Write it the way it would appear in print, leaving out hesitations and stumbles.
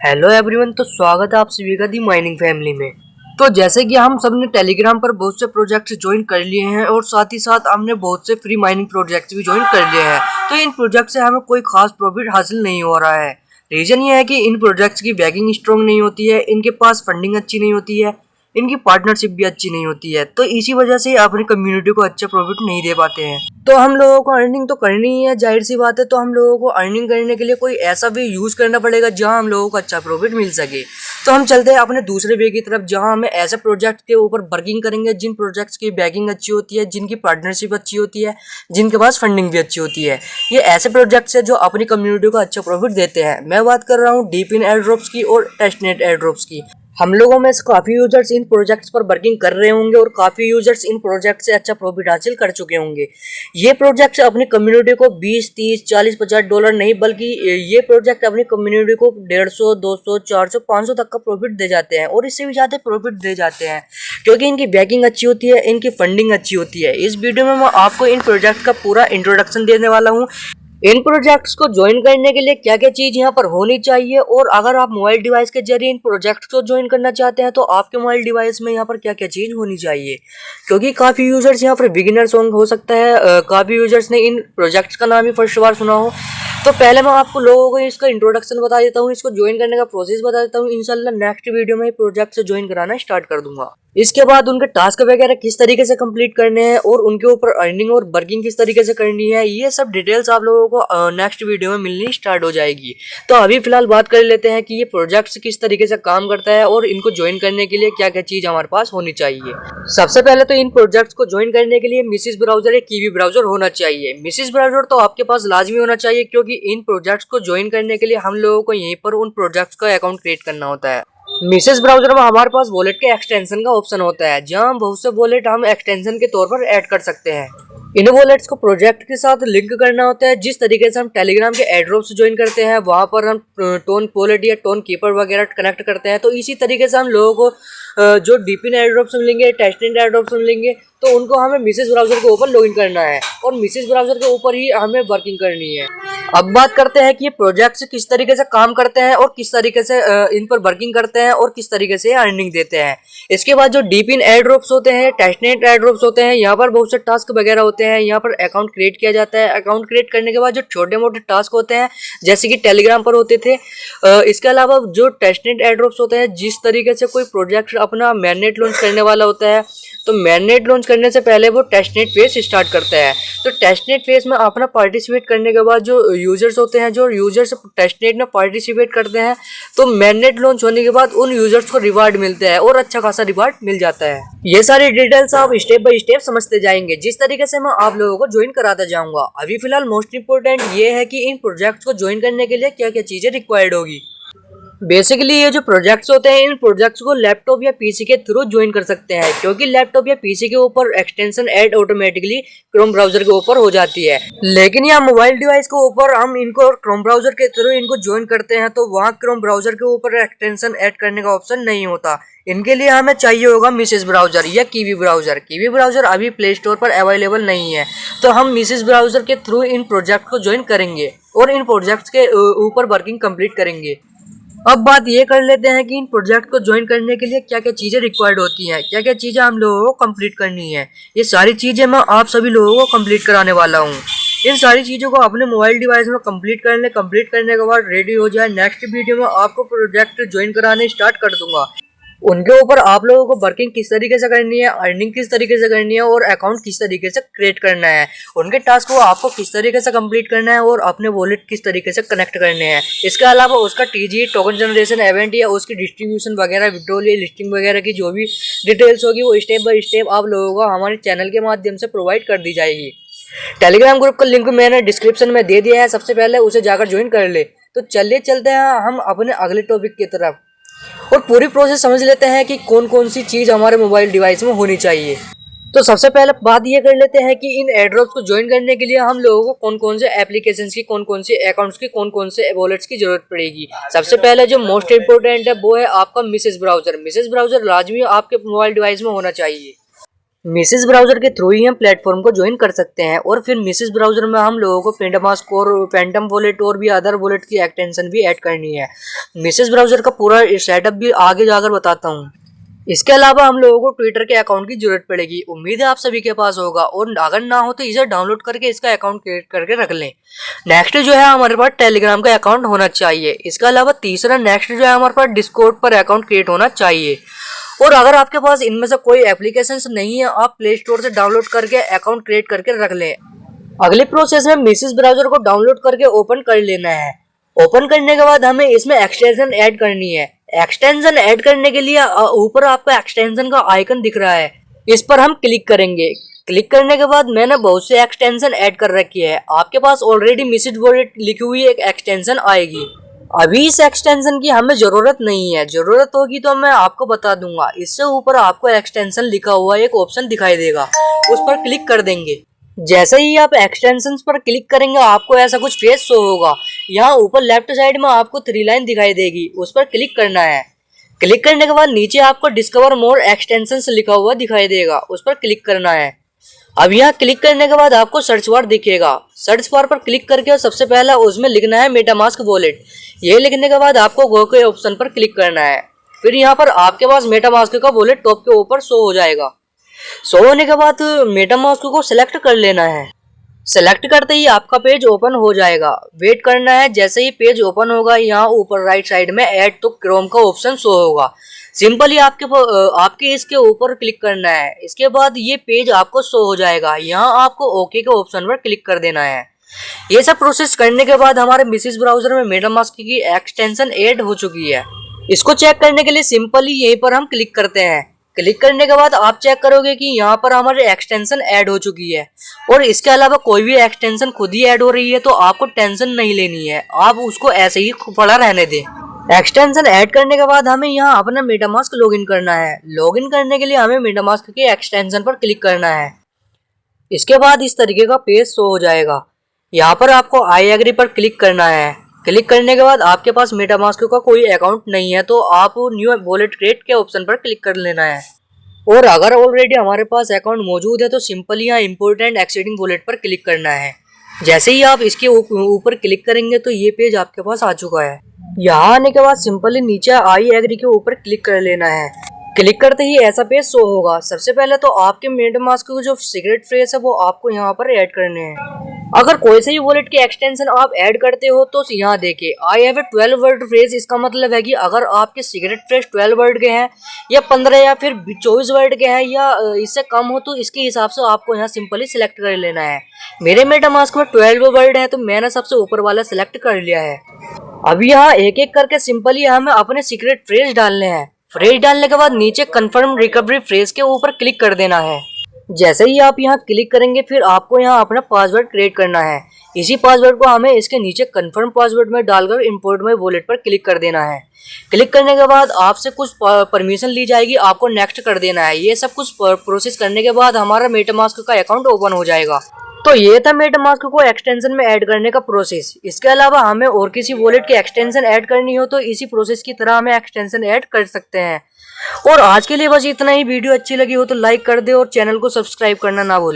Hello everyone, तो स्वागत है आप सभी का दी माइनिंग फैमिली में। तो जैसे कि हम सब ने टेलीग्राम पर बहुत से प्रोजेक्ट्स ज्वाइन कर लिए हैं और साथ ही साथ हमने बहुत से फ्री माइनिंग प्रोजेक्ट्स भी ज्वाइन कर लिए हैं। तो इन प्रोजेक्ट से हमें कोई खास प्रॉफिट हासिल नहीं हो रहा है। रीजन ये है कि इन प्रोजेक्ट्स की बैकिंग स्ट्रॉन्ग नहीं होती है, इनके पास फंडिंग अच्छी नहीं होती है, इनकी पार्टनरशिप भी अच्छी नहीं होती है। तो इसी वजह से अपनी कम्युनिटी को अच्छा प्रॉफिट नहीं दे पाते हैं। तो हम लोगों को अर्निंग तो करनी ही है, जाहिर सी बात है। तो हम लोगों को अर्निंग करने के लिए कोई ऐसा वे यूज करना पड़ेगा जहां हम लोगों को अच्छा प्रॉफिट मिल सके। तो हम चलते हैं अपने दूसरे वे की तरफ, जहां हमें ऐसे प्रोजेक्ट के ऊपर वर्किंग करेंगे जिन प्रोजेक्ट्स की बैकिंग अच्छी होती है, जिनकी पार्टनरशिप अच्छी होती है, जिनके पास फंडिंग भी अच्छी होती है। ये ऐसे प्रोजेक्ट्स है जो अपनी कम्युनिटी को अच्छा प्रॉफिट देते हैं। मैं बात कर रहा हूँ डीपिन एयरड्रॉप्स की और टेस्टनेट एयरड्रॉप्स की। हम लोगों में से काफी यूजर्स इन प्रोजेक्ट्स पर वर्किंग कर रहे होंगे और काफी यूजर्स इन प्रोजेक्ट से अच्छा प्रॉफिट हासिल कर चुके होंगे। ये प्रोजेक्ट्स अपनी कम्युनिटी को 20, 30, 40, $50 नहीं, बल्कि ये प्रोजेक्ट अपनी कम्युनिटी को 150, 200, 400, 500 तक का प्रॉफिट दे जाते हैं और इससे भी ज्यादा प्रॉफिट दे जाते हैं, क्योंकि इनकी बैकिंग अच्छी होती है, इनकी फंडिंग अच्छी होती है। इस वीडियो में मैं आपको इन प्रोजेक्ट का पूरा इंट्रोडक्शन देने वाला हूँ। इन प्रोजेक्ट्स को ज्वाइन करने के लिए क्या क्या चीज यहाँ पर होनी चाहिए, और अगर आप मोबाइल डिवाइस के जरिए इन प्रोजेक्ट्स को ज्वाइन करना चाहते हैं तो आपके मोबाइल डिवाइस में यहाँ पर क्या क्या चीज होनी चाहिए, क्योंकि काफी यूजर्स यहाँ पर बिगिनर्स हो सकता है, काफी यूजर्स ने इन प्रोजेक्ट्स का नाम ही फर्स्ट बार सुना हो। तो पहले मैं आपको लोगों को इसका इंट्रोडक्शन बता देता हूँ, इसको ज्वाइन करने का प्रोसेस बता देता हूँ। इंशाल्लाह नेक्स्ट वीडियो में प्रोजेक्ट से ज्वाइन कराना स्टार्ट कर दूंगा। इसके बाद उनके टास्क वगैरह किस तरीके से कंप्लीट करने हैं और उनके ऊपर अर्निंग और वर्किंग किस तरीके से करनी है, ये सब डिटेल्स आप लोगों को नेक्स्ट वीडियो में मिलनी स्टार्ट हो जाएगी। तो अभी फिलहाल बात कर लेते हैं कि ये प्रोजेक्ट्स किस तरीके से काम करता है और इनको ज्वाइन करने के लिए क्या क्या चीज हमारे पास होनी चाहिए। सबसे पहले तो इन प्रोजेक्ट्स को ज्वाइन करने के लिए मिसिस ब्राउजर या कीवी ब्राउजर होना चाहिए। मिसिस ब्राउजर तो आपके पास लाजमी होना चाहिए, क्योंकि इन प्रोजेक्ट्स को ज्वाइन करने के लिए हम लोगों को यहीं पर उन प्रोजेक्ट्स का अकाउंट क्रिएट करना होता है। मिसेस ब्राउजर में हमारे पास वॉलेट के एक्सटेंशन का ऑप्शन होता है, जहां हम बहुत से वॉलेट हम एक्सटेंशन के तौर पर ऐड कर सकते हैं। इन वॉलेट्स को प्रोजेक्ट के साथ लिंक करना होता है। जिस तरीके से हम टेलीग्राम के एयरड्रॉप से ज्वाइन करते हैं, वहां पर हम टोन वॉलेट या टोन कीपर वगैरह कनेक्ट करते हैं, तो इसी तरीके से हम लोगों को जो डीपिन एयरड्रॉप से मिलेंगे, टेस्टनेट एयरड्रॉप से मिलेंगे, तो उनको हमें मिसेस ब्राउजर के ऊपर लॉगिन करना है और मिसेस ब्राउजर के ऊपर ही हमें वर्किंग करनी है। अब बात करते हैं कि ये प्रोजेक्ट्स किस तरीके से काम करते हैं और किस तरीके से इन पर वर्किंग करते हैं और किस तरीके से अर्निंग देते हैं। इसके बाद जो डीपिन एयरड्रॉप्स होते हैं, टेस्टनेट एयरड्रॉप्स होते हैं, यहाँ पर बहुत से टास्क वगैरह होते हैं। यहाँ पर अकाउंट क्रिएट किया जाता है। अकाउंट क्रिएट करने के बाद जो छोटे मोटे टास्क होते हैं, जैसे कि टेलीग्राम पर होते थे, इसके अलावा जो टेस्टनेट एयरड्रॉप्स होते हैं, जिस तरीके से कोई प्रोजेक्ट अपना मैननेट लॉन्च करने वाला होता है, तो मैननेट लॉन्च करने से पहले वो टेस्टनेट फेज स्टार्ट करता है। तो टेस्टनेट फेज में अपना पार्टिसिपेट करने के बाद जो यूजर्स होते हैं, जो यूजर्स टेस्टनेट में पार्टिसिपेट करते हैं, तो मैननेट लॉन्च होने के बाद उन यूजर्स को रिवार्ड मिलता है और अच्छा खासा रिवार्ड मिल जाता है। ये सारी डिटेल्स आप स्टेप बाय स्टेप समझते जाएंगे, जिस तरीके से मैं आप लोगों को ज्वाइन कराता जाऊंगा। अभी फिलहाल मोस्ट इंपोर्टेंट ये है कि इन प्रोजेक्ट्स को ज्वाइन करने के लिए क्या क्या चीजें रिक्वायर्ड होगी। बेसिकली ये जो प्रोजेक्ट्स होते हैं, इन प्रोजेक्ट्स को लैपटॉप या पीसी के थ्रू ज्वाइन कर सकते हैं, क्योंकि लैपटॉप या पीसी के ऊपर extension add automatically Chrome browser के ऊपर हो जाती है। लेकिन यहाँ मोबाइल डिवाइस के ऊपर हम इनको क्रोम ब्राउजर के थ्रू इनको ज्वाइन करते हैं, तो वहाँ क्रोम ब्राउजर के ऊपर एक्सटेंशन ऐड करने का ऑप्शन नहीं होता। इनके लिए हमें चाहिए होगा मिसेस ब्राउजर या कीवी ब्राउजर। कीवी ब्राउजर अभी प्ले स्टोर पर अवेलेबल नहीं है, तो हम मिसेस ब्राउजर के थ्रू इन प्रोजेक्ट को ज्वाइन करेंगे और इन प्रोजेक्ट्स के ऊपर वर्किंग कंप्लीट करेंगे। अब बात ये कर लेते हैं कि इन प्रोजेक्ट को ज्वाइन करने के लिए क्या क्या चीजें रिक्वायर्ड होती हैं, क्या क्या चीजें हम लोगों को कंप्लीट करनी है। ये सारी चीजें मैं आप सभी लोगों को कंप्लीट कराने वाला हूँ। इन सारी चीजों को अपने मोबाइल डिवाइस में कंप्लीट करने के बाद रेडी हो जाए, नेक्स्ट वीडियो में आपको प्रोजेक्ट ज्वाइन कराने स्टार्ट कर दूंगा। उनके ऊपर आप लोगों को वर्किंग किस तरीके से करनी है, अर्निंग किस तरीके से करनी है और अकाउंट किस तरीके से क्रिएट करना है, उनके टास्क को आपको किस तरीके से कंप्लीट करना है और अपने वॉलेट किस तरीके से कनेक्ट करने हैं। इसके अलावा उसका टीजी टोकन जनरेशन इवेंट या उसकी डिस्ट्रीब्यूशन वगैरह, विड्रॉल या लिस्टिंग वगैरह की जो भी डिटेल्स होगी, वो स्टेप बाय स्टेप आप लोगों को हमारे चैनल के माध्यम से प्रोवाइड कर दी जाएगी। टेलीग्राम ग्रुप का लिंक मैंने डिस्क्रिप्शन में दे दिया है, सबसे पहले उसे जाकर ज्वाइन कर ले। तो चलिए चलते हैं हम अपने अगले टॉपिक की तरफ और पूरी प्रोसेस समझ लेते हैं कि कौन कौन सी चीज हमारे मोबाइल डिवाइस में होनी चाहिए। तो सबसे पहले बात ये कर लेते हैं कि इन एयरड्रॉप्स को ज्वाइन करने के लिए हम लोगों को कौन कौन से एप्लीकेशंस की, कौन कौन से अकाउंट्स की, कौन कौन से वॉलेट्स की जरूरत पड़ेगी। सबसे पहले जो मोस्ट इंपोर्टेंट है वो है आपका मिसेस ब्राउजर। मिसेस ब्राउजर लाजमी आपके मोबाइल डिवाइस में होना चाहिए। मिसेस ब्राउजर के थ्रू ही हम प्लेटफॉर्म को ज्वाइन कर सकते हैं और फिर मिसेस ब्राउजर में हम लोगों को पेंटामास्क और फैंटम वॉलेट और भी अदर वॉलेट की एक्सटेंशन भी ऐड करनी है। मिसेस ब्राउजर का पूरा सेटअप भी आगे जाकर बताता हूँ। इसके अलावा हम लोगों को ट्विटर के अकाउंट की जरूरत पड़ेगी। उम्मीद है आप सभी के पास होगा और अगर ना हो तो इसे डाउनलोड करके इसका अकाउंट क्रिएट करके रख लें। नेक्स्ट जो है हमारे पास टेलीग्राम का अकाउंट होना चाहिए। इसके अलावा तीसरा नेक्स्ट जो है हमारे पास डिस्कॉर्ड पर अकाउंट क्रिएट होना चाहिए। और अगर आपके पास इनमें से कोई एप्लीकेशन नहीं है, आप प्ले स्टोर से डाउनलोड करके अकाउंट क्रिएट करके रख लें। अगले प्रोसेस में मिसेस ब्राउजर को डाउनलोड करके ओपन कर लेना है। ओपन करने के बाद हमें इसमें एक्सटेंशन ऐड करनी है। एक्सटेंशन ऐड करने के लिए ऊपर आपको एक्सटेंशन का आइकन दिख रहा है, इस पर हम क्लिक करेंगे। क्लिक करने के बाद मैंने बहुत से एक्सटेंशन ऐड कर रखी है। आपके पास ऑलरेडी मिसेस वॉलेट लिखी हुई एक एक्सटेंशन आएगी। अभी इस एक्सटेंशन की हमें जरूरत नहीं है, जरूरत होगी तो मैं आपको बता दूंगा। इससे ऊपर आपको एक्सटेंशन लिखा हुआ एक ऑप्शन दिखाई देगा, उस पर क्लिक कर देंगे। जैसे ही आप एक्सटेंशंस पर क्लिक करेंगे आपको ऐसा कुछ पेज शो होगा। यहाँ ऊपर लेफ्ट साइड में आपको 3 लाइन दिखाई देगी, उस पर क्लिक करना है। क्लिक करने के बाद नीचे आपको डिस्कवर मोर एक्सटेंशंस लिखा हुआ दिखाई देगा, उस पर क्लिक करना है। अब यहाँ क्लिक करने के बाद आपको सर्च बार दिखेगा। सर्च बार पर क्लिक करके सबसे पहला उसमें लिखना है मेटामास्क वॉलेट। ये लिखने के बाद आपको गो के ऑप्शन पर क्लिक करना है। फिर यहाँ पर आपके पास मेटामास्क का वॉलेट टॉप के ऊपर शो हो जाएगा। शो होने के बाद मेटामास्क को सिलेक्ट कर लेना है। सेलेक्ट करते ही आपका पेज ओपन हो जाएगा। वेट करना है। जैसे ही पेज ओपन होगा यहाँ ऊपर राइट साइड में ऐड टू क्रोम का ऑप्शन शो होगा। सिंपली आपके इसके ऊपर क्लिक करना है। इसके बाद ये पेज आपको शो हो जाएगा। यहाँ आपको ओके के ऑप्शन पर क्लिक कर देना है। ये सब प्रोसेस करने के बाद हमारे मिसेस ब्राउजर में मेटामास्क की एक्सटेंशन ऐड हो चुकी है। इसको चेक करने के लिए सिंपली यहीं पर हम क्लिक करते हैं। क्लिक करने के बाद आप चेक करोगे कि यहाँ पर हमारी एक्सटेंशन ऐड हो चुकी है। और इसके अलावा कोई भी एक्सटेंशन खुद ही ऐड हो रही है तो आपको टेंशन नहीं लेनी है, आप उसको ऐसे ही पड़ा रहने दें। एक्सटेंशन ऐड करने के बाद हमें यहाँ अपना मेटामास्क लॉगिन करना है। लॉगिन करने के लिए हमें मेटामास्क के एक्सटेंशन पर क्लिक करना है। इसके बाद इस तरीके का पेज शो हो जाएगा। यहाँ पर आपको आई एग्री पर क्लिक करना है। क्लिक करने के बाद आपके पास मेटामास्क का कोई अकाउंट नहीं है तो आप न्यू वॉलेट क्रिएट के ऑप्शन पर क्लिक कर लेना है। और अगर ऑलरेडी हमारे पास अकाउंट मौजूद है तो सिंपली यहाँ इम्पोर्टेंट एक्सीडिंग वॉलेट पर क्लिक करना है। जैसे ही आप इसके ऊपर क्लिक करेंगे तो ये पेज आपके पास आ चुका है। यहाँ आने के बाद सिंपली नीचे आई एग्री के ऊपर क्लिक कर लेना है। क्लिक करते ही ऐसा पेज शो होगा। सबसे पहले तो आपके मेटामास्क के जो सीक्रेट फ्रेज है वो आपको यहाँ पर ऐड करने हैं। अगर कोई से भी वॉलेट के एक्सटेंशन आप ऐड करते हो तो यहाँ देखिए I have a 12 word phrase. इसका मतलब है कि अगर आपके सीक्रेट फ्रेज 12 वर्ड के हैं या 15 या फिर 24 वर्ड के हैं या इससे कम हो तो इसके हिसाब से आपको यहाँ सिंपली सिलेक्ट कर लेना है। मेरे मेटामास्क में 12 वर्ड है तो मैंने सबसे ऊपर वाला सिलेक्ट कर लिया है। अब यहाँ एक एक करके सिंपली हमें अपने सीक्रेट फ्रेज डालने हैं। फ्रेज डालने के बाद नीचे कंफर्म रिकवरी फ्रेज के ऊपर क्लिक कर देना है। जैसे ही आप यहाँ क्लिक करेंगे फिर आपको यहाँ अपना पासवर्ड क्रिएट करना है। इसी पासवर्ड को हमें इसके नीचे कंफर्म पासवर्ड में डालकर इंपोर्ट में वॉलेट पर क्लिक कर देना है। क्लिक करने के बाद आपसे कुछ परमिशन ली जाएगी, आपको नेक्स्ट कर देना है। ये सब कुछ प्रोसेस करने के बाद हमारा मेटामास्क का अकाउंट ओपन हो जाएगा। तो ये था मेटामास्क को एक्सटेंशन में ऐड करने का प्रोसेस। इसके अलावा हमें और किसी वॉलेट की एक्सटेंशन ऐड करनी हो तो इसी प्रोसेस की तरह हमें एक्सटेंशन ऐड कर सकते हैं। और आज के लिए बस इतना ही। वीडियो अच्छी लगी हो तो लाइक कर दे और चैनल को सब्सक्राइब करना ना भूले।